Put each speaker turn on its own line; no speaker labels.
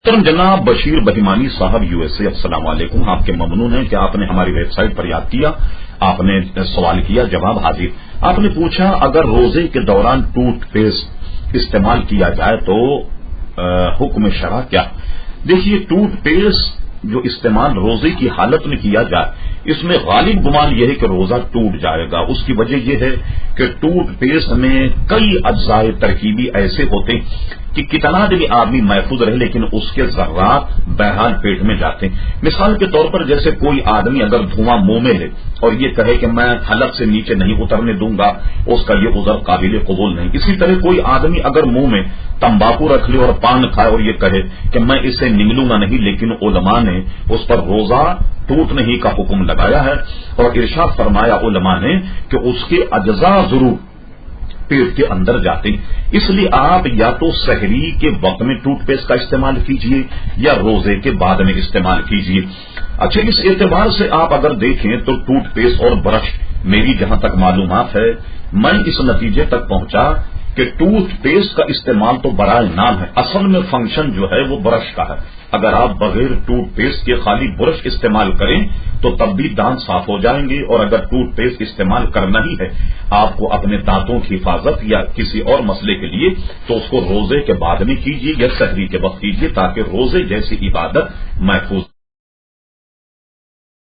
جناب بشیر بہیمانی صاحب U S A, السلام علیکم. آپ کے ممنون ہیں کہ آپ نے ہماری ویب سائٹ پر یاد کیا. آپ نے سوال کیا، جواب حاضر. آپ نے پوچھا اگر روزے کے دوران ٹوتھ پیسٹ استعمال کیا جائے تو حکم شرع کیا؟ دیکھیے، ٹوتھ پیسٹ جو استعمال روزے کی حالت میں کیا جائے اس میں غالب گمان یہ ہے کہ روزہ ٹوٹ جائے گا. اس کی وجہ یہ ہے کہ ٹوتھ پیسٹ میں کئی اجزاء ترکیبی ایسے ہوتے ہیں کہ کتنا بھی آدمی محفوظ رہے لیکن اس کے ذرات بہرحال پیٹ میں جاتے ہیں. مثال کے طور پر جیسے کوئی آدمی اگر دھواں منہ میں لے اور یہ کہے کہ میں حلق سے نیچے نہیں اترنے دوں گا، اس کا یہ عذر قابل قبول نہیں. اسی طرح کوئی آدمی اگر منہ میں تمباکو رکھ لے اور پان کھائے اور یہ کہے کہ میں اسے نگلوں گا نہیں، لیکن علماء نے اس پر روزہ ٹوٹنے ہی کا حکم لگایا ہے اور ارشاد فرمایا علماء نے کہ اس کے اجزاء ضرور پیٹ کے اندر جاتے ہیں. اس لیے آپ یا تو سحری کے وقت میں ٹوتھ پیسٹ کا استعمال کیجئے یا روزے کے بعد میں استعمال کیجئے. اچھا، اس اعتبار سے آپ اگر دیکھیں تو ٹوتھ پیسٹ اور برش، میری جہاں تک معلومات ہے میں اس نتیجے تک پہنچا کہ ٹوتھ پیسٹ کا استعمال تو برائے نام ہے، اصل میں فنکشن جو ہے وہ برش کا ہے. اگر آپ بغیر ٹوتھ پیسٹ کے خالی برش استعمال کریں تو تب بھی دانت صاف ہو جائیں گے، اور اگر ٹوتھ پیسٹ استعمال کرنا ہی ہے آپ کو اپنے دانتوں کی حفاظت یا کسی اور مسئلے کے لیے تو اس کو روزے کے بعد میں کیجیے یا سحری کے وقت کیجیے تاکہ روزے جیسی عبادت محفوظ